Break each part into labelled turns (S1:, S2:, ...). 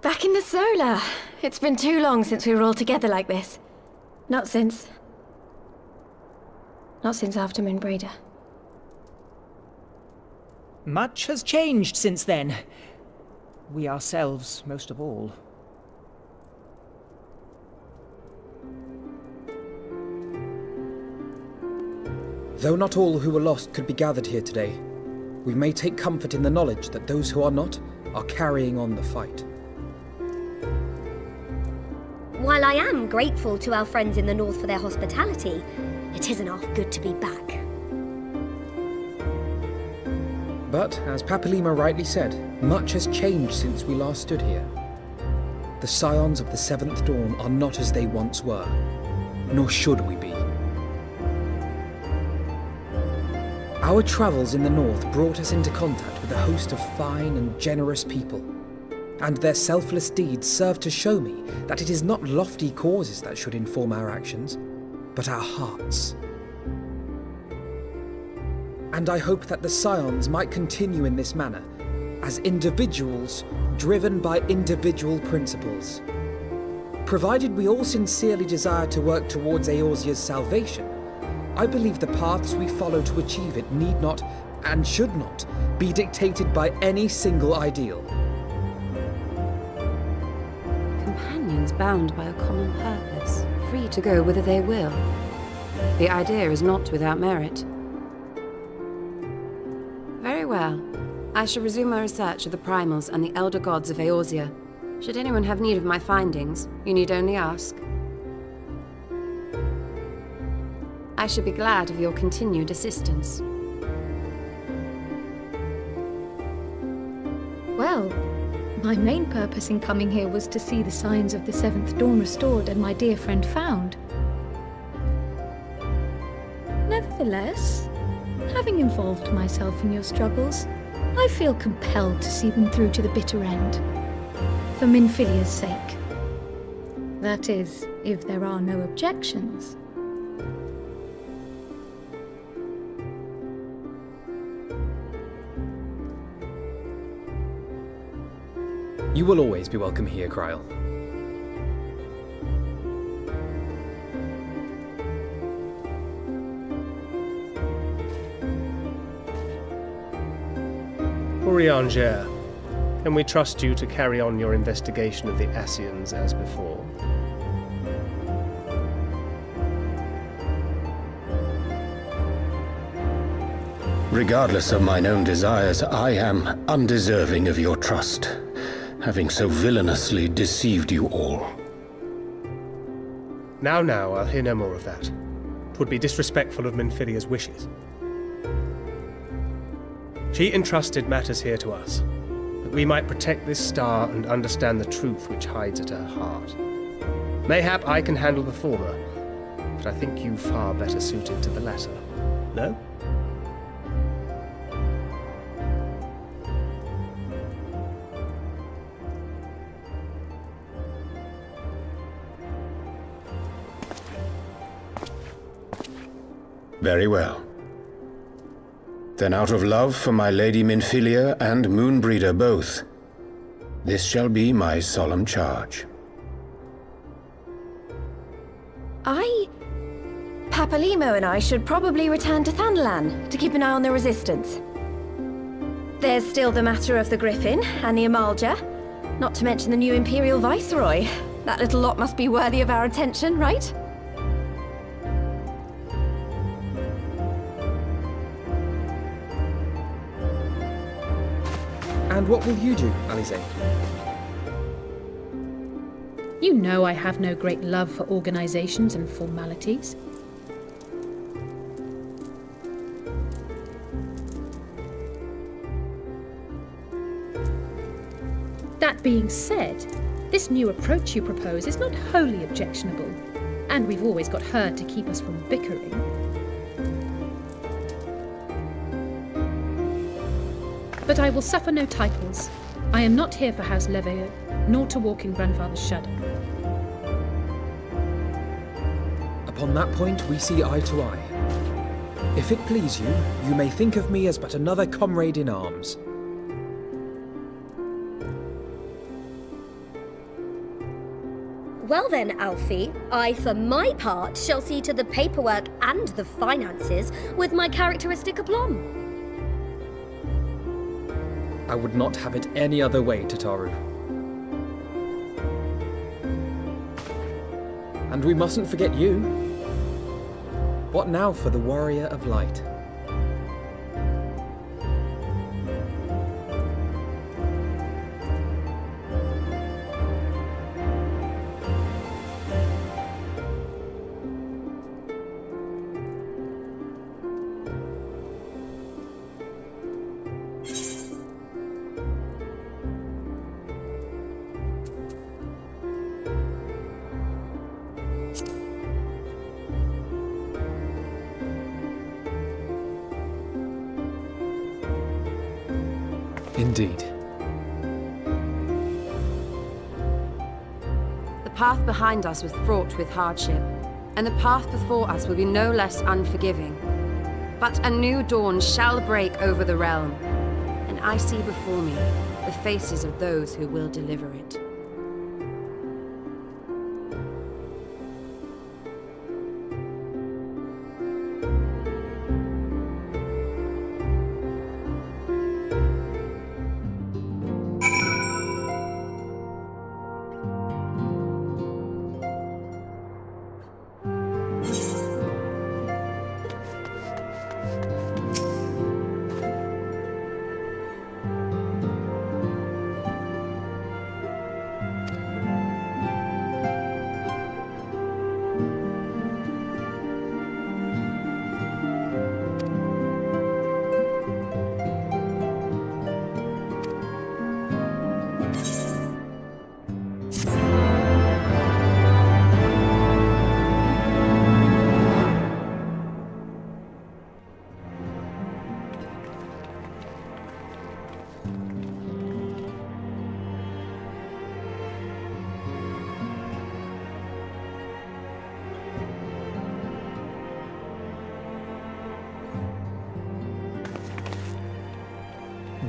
S1: Back in the solar. It's been too long since we were all together like this. Not since after Moonbreeder.
S2: Much has changed since then. We ourselves, most of all.
S3: Though not all who were lost could be gathered here today, we may take comfort in the knowledge that those who are not are carrying on the fight.
S4: While I am grateful to our friends in the north for their hospitality, it isn't half good to be back.
S3: But, as Papalima rightly said, much has changed since we last stood here. The Scions of the Seventh Dawn are not as they once were, nor should we be. Our travels in the north brought us into contact with a host of fine and generous people, and their selfless deeds serve to show me that it is not lofty causes that should inform our actions, but our hearts. And I hope that the Scions might continue in this manner, as individuals driven by individual principles. Provided we all sincerely desire to work towards Eorzea's salvation, I believe the paths we follow to achieve it need not, and should not, be dictated by any single ideal.
S5: Companions bound by a common purpose, free to go whither they will. The idea is not without merit. Very well. I shall resume my research of the primals and the elder gods of Eorzea. Should anyone have need of my findings, you need only ask. I should be glad of your continued assistance.
S6: Well, my main purpose in coming here was to see the signs of the Seventh Dawn restored and my dear friend found. Nevertheless, having involved myself in your struggles, I feel compelled to see them through to the bitter end. For Minfilia's sake. That is, if there are no objections.
S3: You will always be welcome here, Kryl.
S7: Gyr, can we trust you to carry on your investigation of the Ascians as before?
S8: Regardless of mine own desires, I am undeserving of your trust, having so villainously deceived you all.
S7: Now, I'll hear no more of that. 'Twould be disrespectful of Minfilia's wishes. She entrusted matters here to us, that we might protect this star and understand the truth which hides at her heart. Mayhap I can handle the former, but I think you far better suited to the latter. No?
S8: Very well. Then out of love for my Lady Minfilia and Moonbreeder both, this shall be my solemn charge.
S1: Papalimo and I should probably return to Thanalan to keep an eye on the Resistance. There's still the matter of the Griffin and the Amalja, not to mention the new Imperial Viceroy. That little lot must be worthy of our attention, right?
S3: And what will you do, Alize?
S9: You know I have no great love for organizations and formalities. That being said, this new approach you propose is not wholly objectionable, and we've always got her to keep us from bickering. But I will suffer no titles. I am not here for House Leveilleur, nor to walk in Grandfather's shadow.
S3: Upon that point, we see eye to eye. If it please you, you may think of me as but another comrade in arms.
S4: Well then, Alfie, I, for my part, shall see to the paperwork and the finances with my characteristic aplomb.
S3: I would not have it any other way, Tataru. And we mustn't forget you. What now for the Warrior of Light? Indeed.
S5: The path behind us was fraught with hardship, and the path before us will be no less unforgiving. But a new dawn shall break over the realm, and I see before me the faces of those who will deliver it.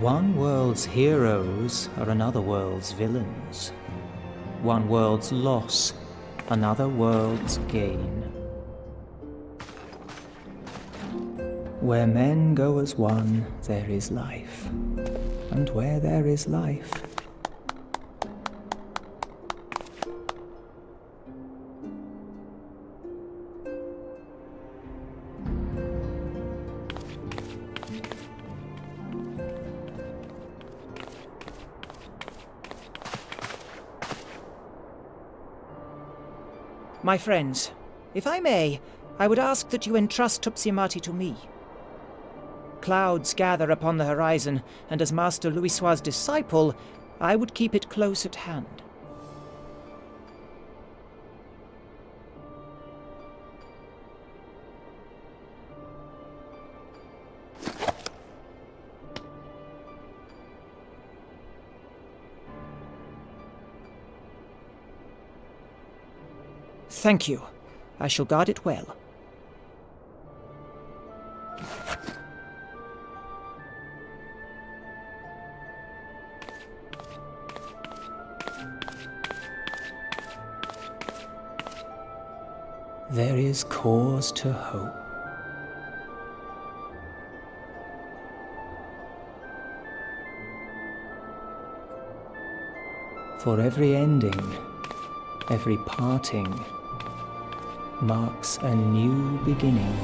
S2: One world's heroes are another world's villains. One world's loss, another world's gain. Where men go as one, there is life. And where there is life, my friends, if I may, I would ask that you entrust Tupsimati to me. Clouds gather upon the horizon, and as Master Louisoix's disciple, I would keep it close at hand. Thank you. I shall guard it well. There is cause to hope. For every ending, every parting, marks a new beginning.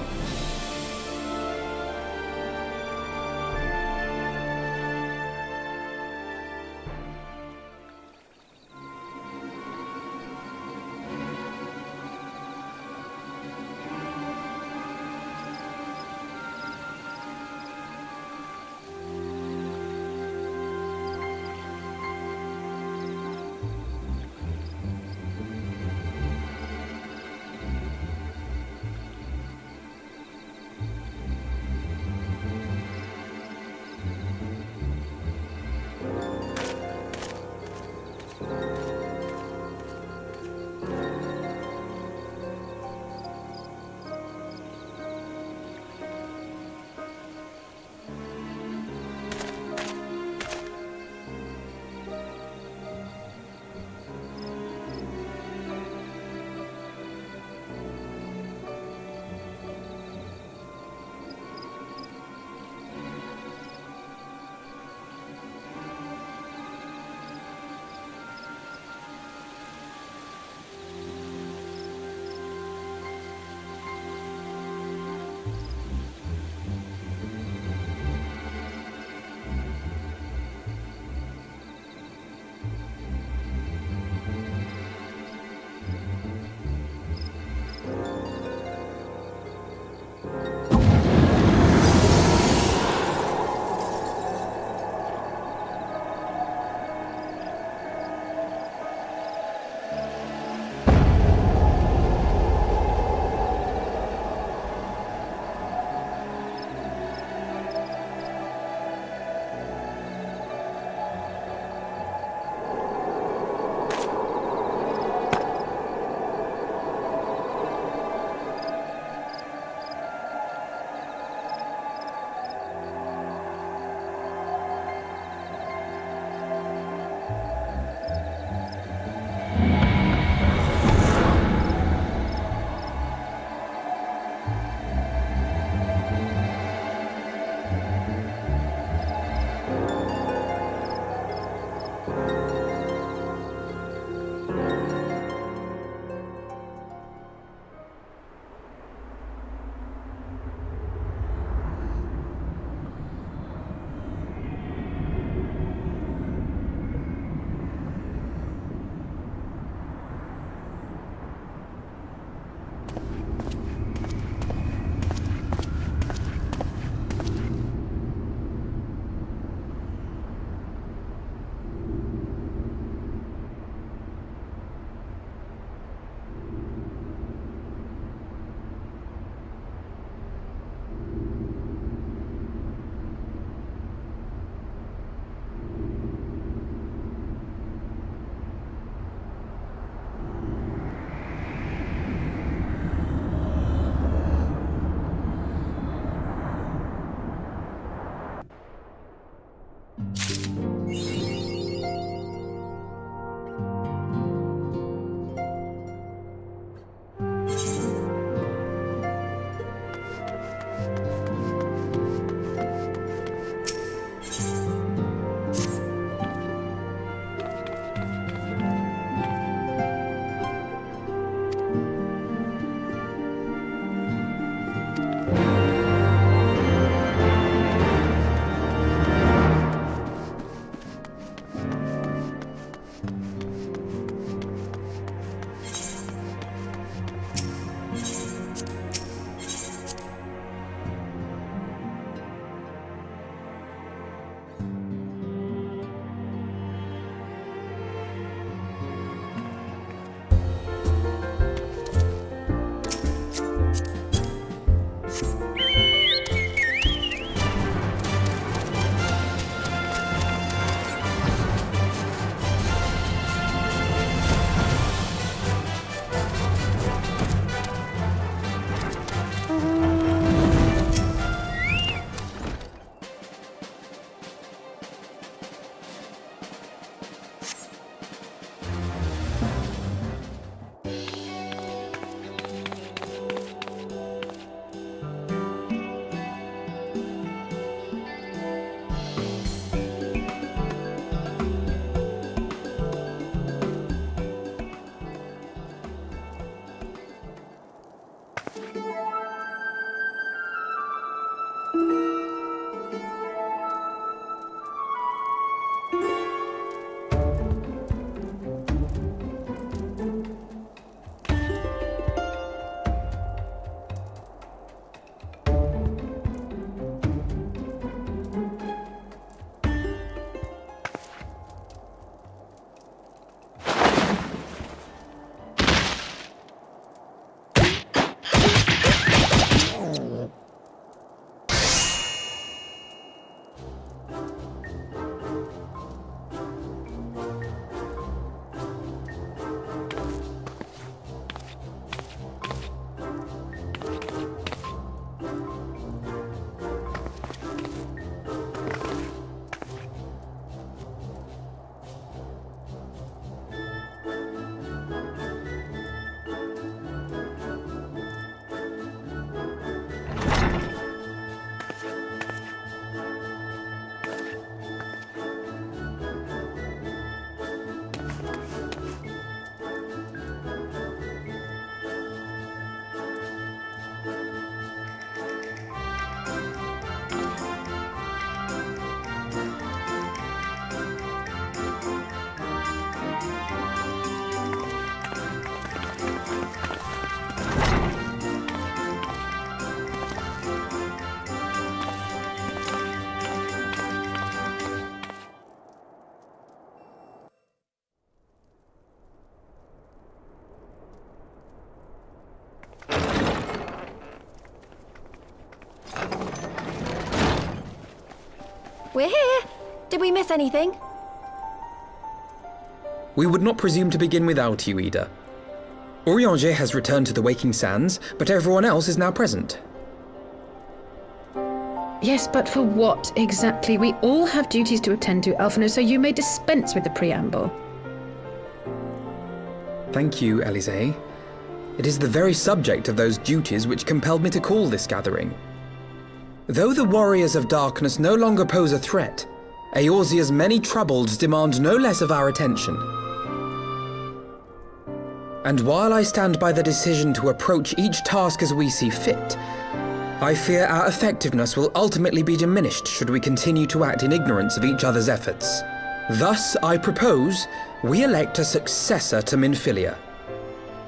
S1: we're here. Did we miss anything?
S3: We would not presume to begin without you, Ida. Urianger has returned to the Waking Sands, but everyone else is now present.
S9: Yes, but for what exactly? We all have duties to attend to, Alphino, so you may dispense with the preamble.
S3: Thank you, Élysée. It is the very subject of those duties which compelled me to call this gathering. Though the Warriors of Darkness no longer pose a threat, Eorzea's many troubles demand no less of our attention. And while I stand by the decision to approach each task as we see fit, I fear our effectiveness will ultimately be diminished should we continue to act in ignorance of each other's efforts. Thus, I propose we elect a successor to Minfilia.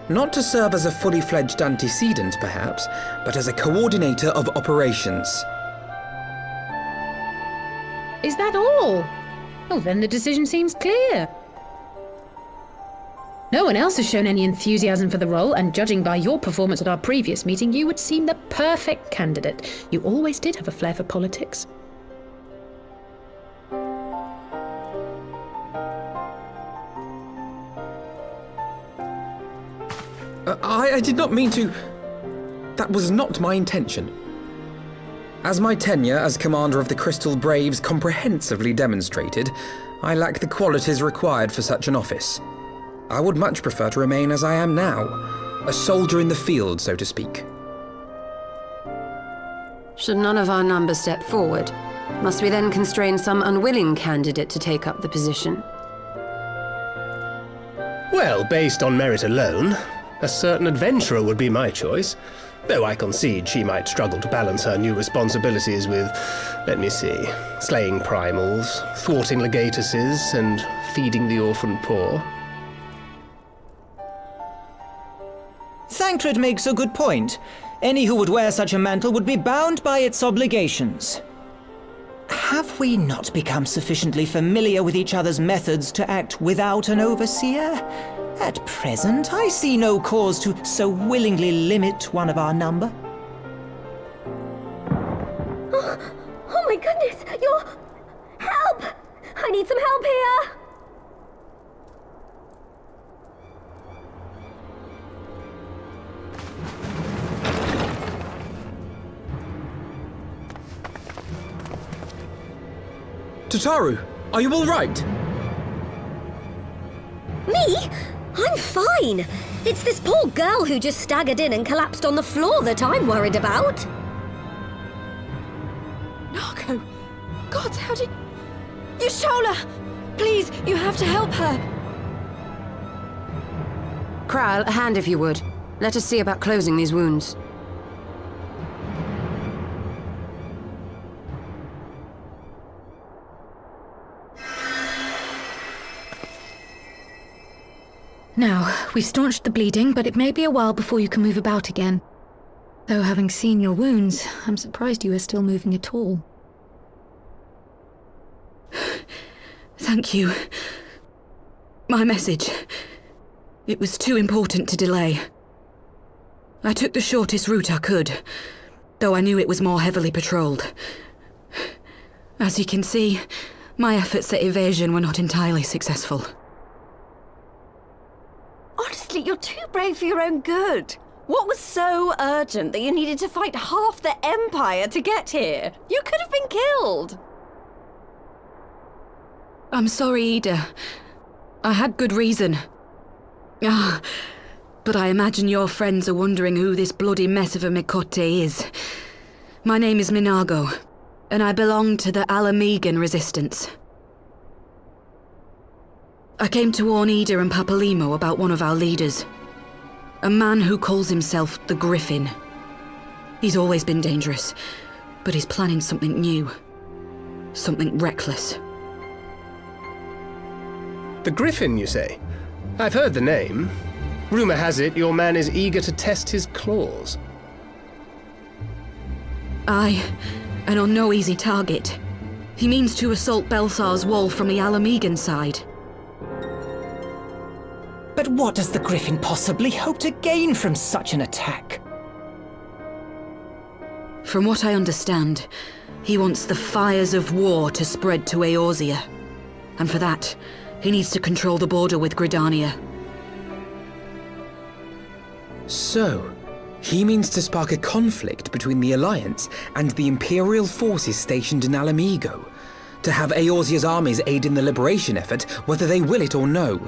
S3: Not to serve as a fully fledged antecedent, perhaps, but as a coordinator of operations.
S9: Is that all? Well, then the decision seems clear. No one else has shown any enthusiasm for the role, and judging by your performance at our previous meeting, you would seem the perfect candidate. You always did have a flair for politics.
S3: I did not mean to... That was not my intention. As my tenure as commander of the Crystal Braves comprehensively demonstrated, I lack the qualities required for such an office. I would much prefer to remain as I am now, a soldier in the field, so to speak.
S5: Should none of our numbers step forward, must we then constrain some unwilling candidate to take up the position?
S7: Well, based on merit alone, a certain adventurer would be my choice. Though I concede she might struggle to balance her new responsibilities with, let me see, slaying primals, thwarting legatuses, and feeding the orphan poor.
S2: Thancred makes a good point. Any who would wear such a mantle would be bound by its obligations. Have we not become sufficiently familiar with each other's methods to act without an overseer? At present, I see no cause to so willingly limit one of our number.
S4: Oh my goodness! Help! I need some help here!
S3: Tataru, are you all right?
S4: Me? I'm fine. It's this poor girl who just staggered in and collapsed on the floor that I'm worried about.
S1: Narco! God, how did... Yashola! Please, you have to help her!
S5: Kral, a hand if you would. Let us see about closing these wounds.
S6: Now, we've staunched the bleeding, but it may be a while before you can move about again. Though having seen your wounds, I'm surprised you are still moving at all.
S10: Thank you. My message. It was too important to delay. I took the shortest route I could, though I knew it was more heavily patrolled. As you can see, my efforts at evasion were not entirely successful.
S1: Honestly, you're too brave for your own good. What was so urgent that you needed to fight half the Empire to get here? You could have been killed.
S10: I'm sorry, Ida. I had good reason. But I imagine your friends are wondering who this bloody mess of a Mikote is. My name is Minago, and I belong to the Alamegan Resistance. I came to warn Ida and Papalimo about one of our leaders. A man who calls himself the Griffin. He's always been dangerous, but he's planning something new. Something reckless.
S7: The Griffin, you say? I've heard the name. Rumor has it your man is eager to test his claws.
S10: Aye, and on no easy target. He means to assault Belsar's wall from the Alamegan side.
S2: But what does the Griffin possibly hope to gain from such an attack?
S10: From what I understand, he wants the fires of war to spread to Eorzea. And for that, he needs to control the border with Gridania.
S3: So, he means to spark a conflict between the Alliance and the Imperial forces stationed in Alamigo, to have Eorzea's armies aid in the liberation effort, whether they will it or no.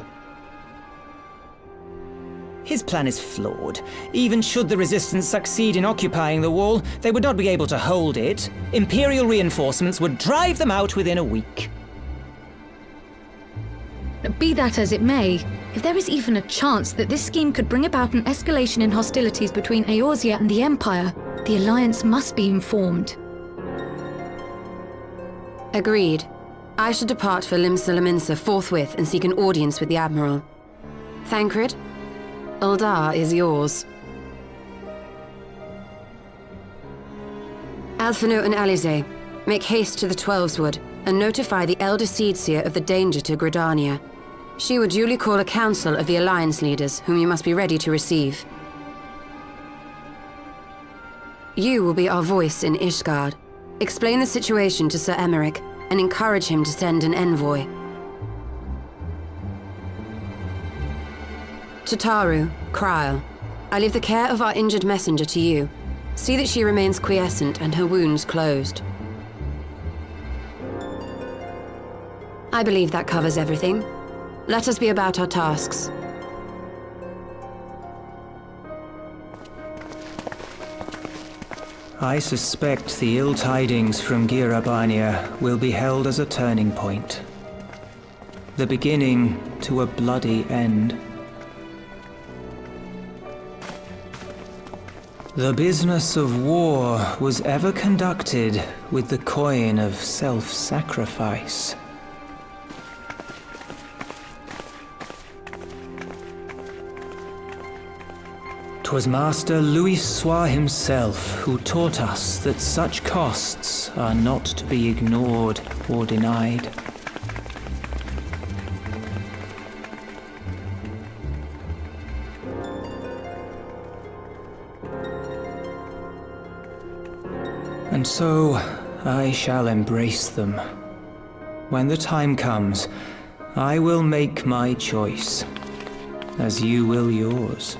S2: His plan is flawed. Even should the Resistance succeed in occupying the wall, they would not be able to hold it. Imperial reinforcements would drive them out within a week.
S6: Be that as it may, if there is even a chance that this scheme could bring about an escalation in hostilities between Eorzea and the Empire, the Alliance must be informed.
S5: Agreed. I should depart for Lim-Solaminsa forthwith and seek an audience with the Admiral. Thancred, Uldar is yours. Alphino and Alize, make haste to the Twelveswood and notify the Elder Seedseer of the danger to Gridania. She will duly call a council of the Alliance leaders, whom you must be ready to receive. You will be our voice in Ishgard. Explain the situation to Sir Emmerich, and encourage him to send an envoy. To Taru, Kryl, I leave the care of our injured messenger to you. See that she remains quiescent and her wounds closed. I believe that covers everything. Let us be about our tasks.
S2: I suspect the ill tidings from Gyr Abania will be held as a turning point. The beginning to a bloody end. The business of war was ever conducted with the coin of self-sacrifice. 'Twas Master Louisoix himself who taught us that such costs are not to be ignored or denied. And so I shall embrace them. When the time comes, I will make my choice, as you will yours.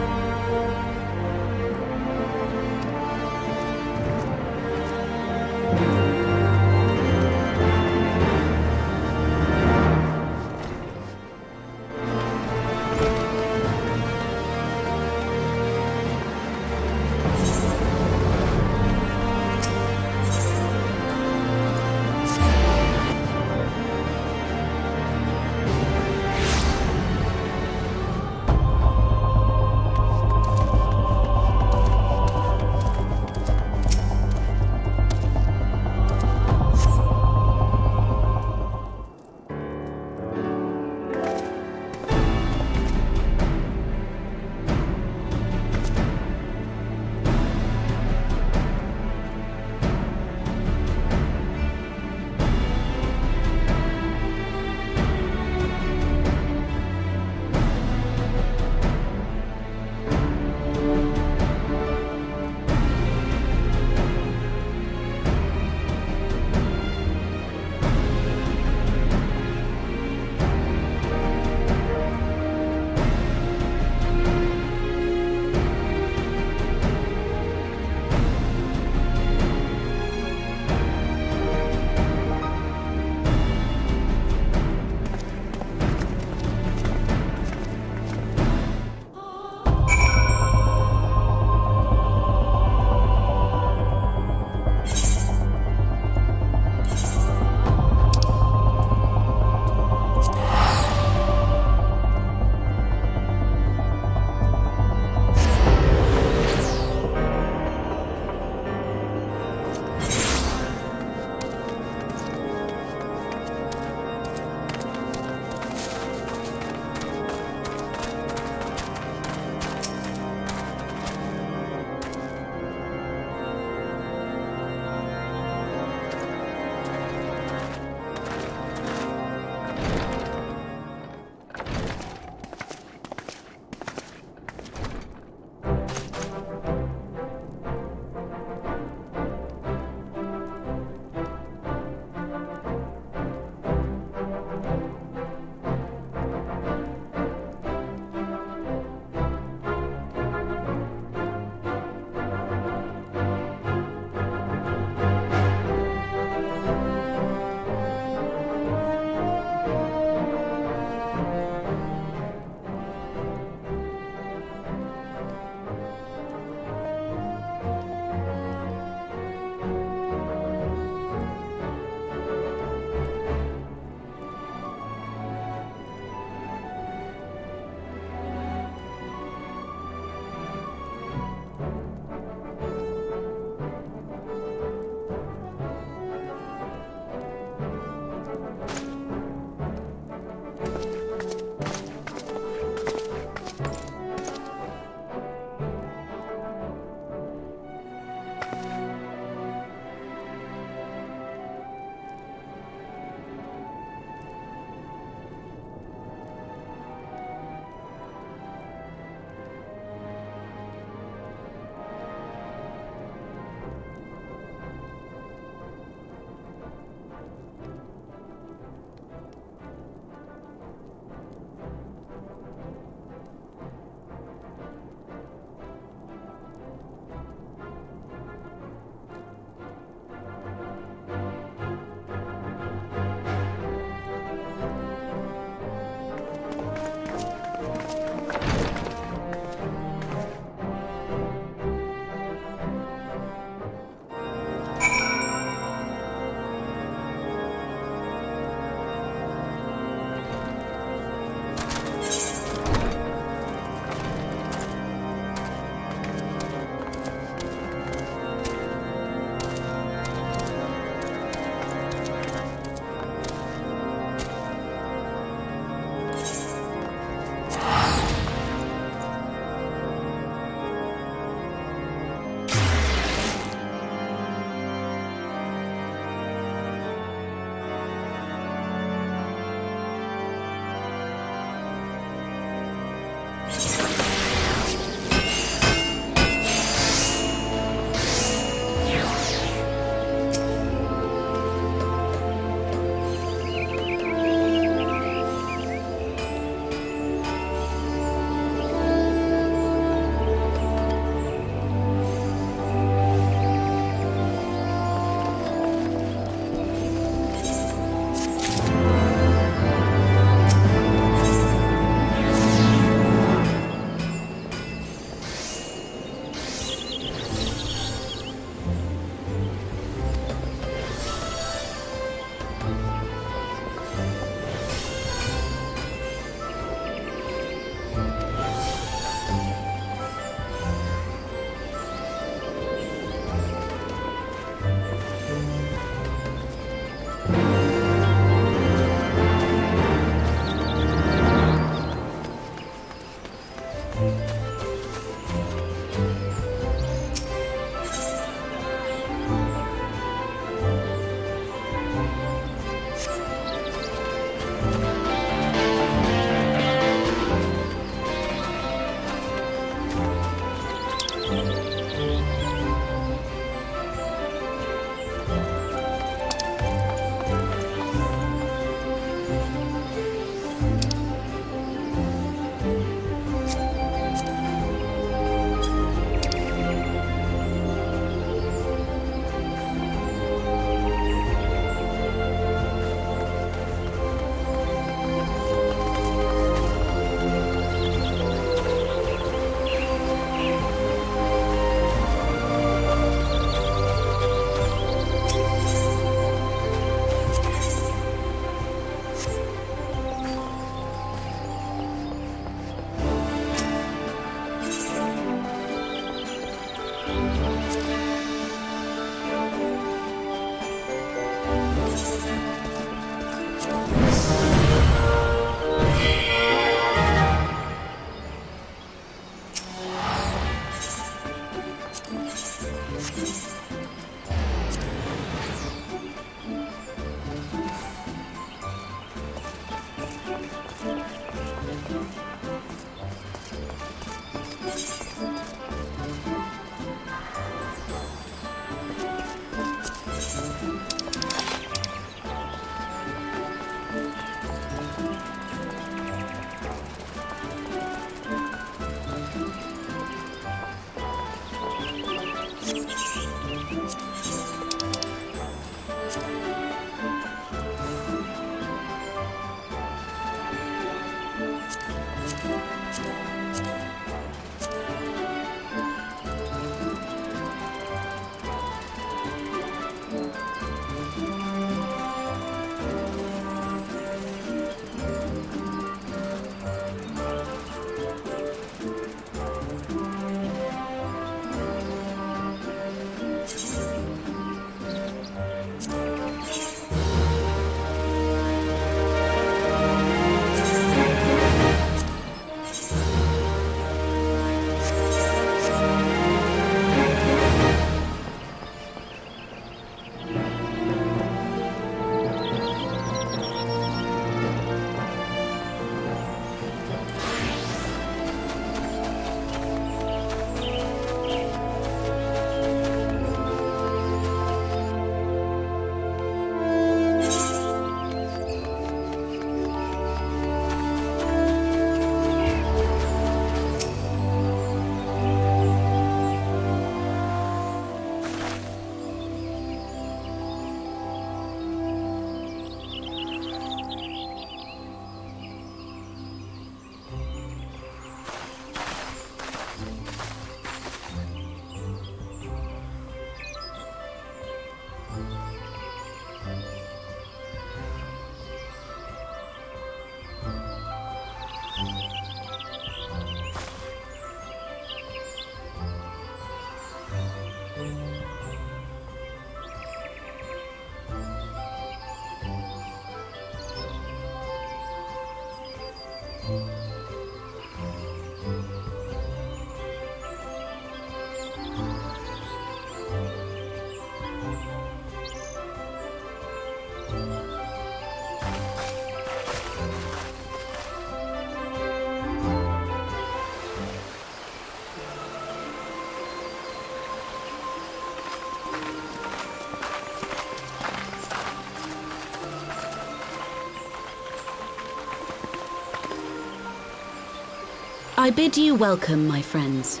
S10: I bid you welcome, my friends.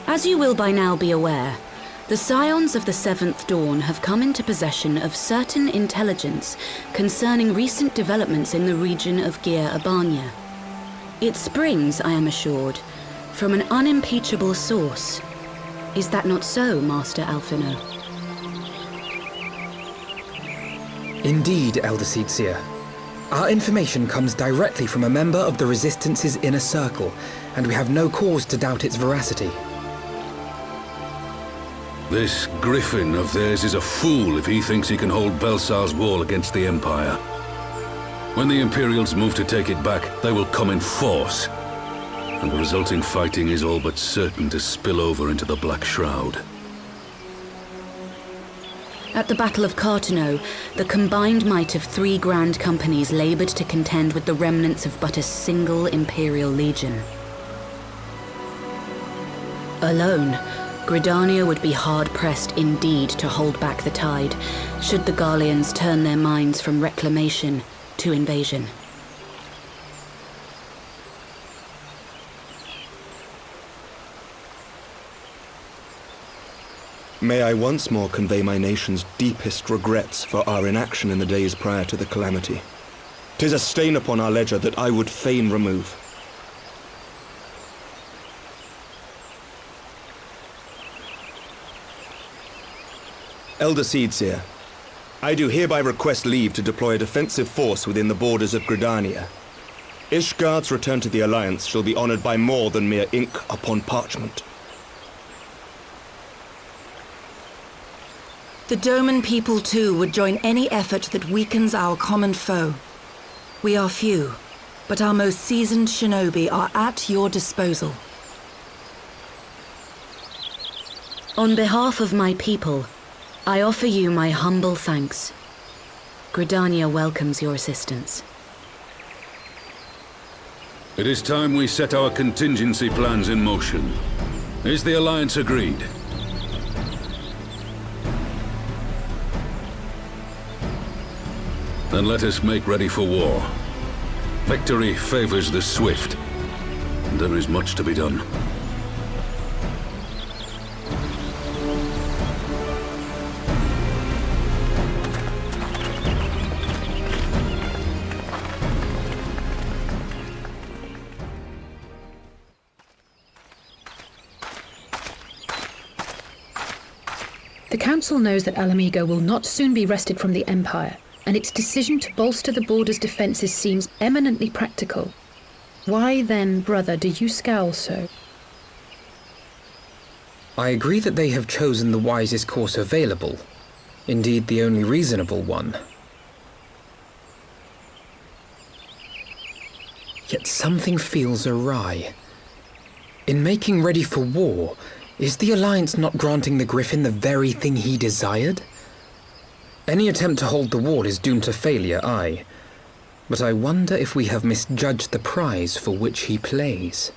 S10: As you will by now be aware, the Scions of the Seventh Dawn have come into possession of certain intelligence concerning recent developments in the region of Gyr Abania. It springs, I am assured, from an unimpeachable source. Is that not so, Master Alphino?
S3: Indeed, Elder Seedseer. Our information comes directly from a member of the Resistance's inner circle, and we have no cause to doubt its veracity.
S11: This griffin of theirs is a fool if he thinks he can hold Belsar's wall against the Empire. When the Imperials move to take it back, they will come in force, and the resulting fighting is all but certain to spill over into the Black Shroud.
S10: At the Battle of Cartano, the combined might of 3 grand companies labored to contend with the remnants of but a single Imperial legion. Alone, Gridania would be hard-pressed indeed to hold back the tide, should the Garleans turn their minds from reclamation to invasion.
S12: May I once more convey my nation's deepest regrets for our inaction in the days prior to the calamity. 'Tis a stain upon our ledger that I would fain remove. Elder Seedseer, I do hereby request leave to deploy a defensive force within the borders of Gridania. Ishgard's return to the Alliance shall be honored by more than mere ink upon parchment.
S10: The Doman people too would join any effort that weakens our common foe. We are few, but our most seasoned shinobi are at your disposal. On behalf of my people, I offer you my humble thanks. Gridania welcomes your assistance.
S11: It is time we set our contingency plans in motion. Is the Alliance agreed? Then let us make ready for war. Victory favors the swift, and there is much to be done.
S9: The Council knows that Alamigo will not soon be wrested from the Empire, and its decision to bolster the border's defences seems eminently practical. Why then, brother, do you scowl so?
S3: I agree that they have chosen the wisest course available. Indeed, the only reasonable one. Yet something feels awry. In making ready for war, is the Alliance not granting the Griffin the very thing he desired? Any attempt to hold the wall is doomed to failure, aye. But I wonder if we have misjudged the prize for which he plays.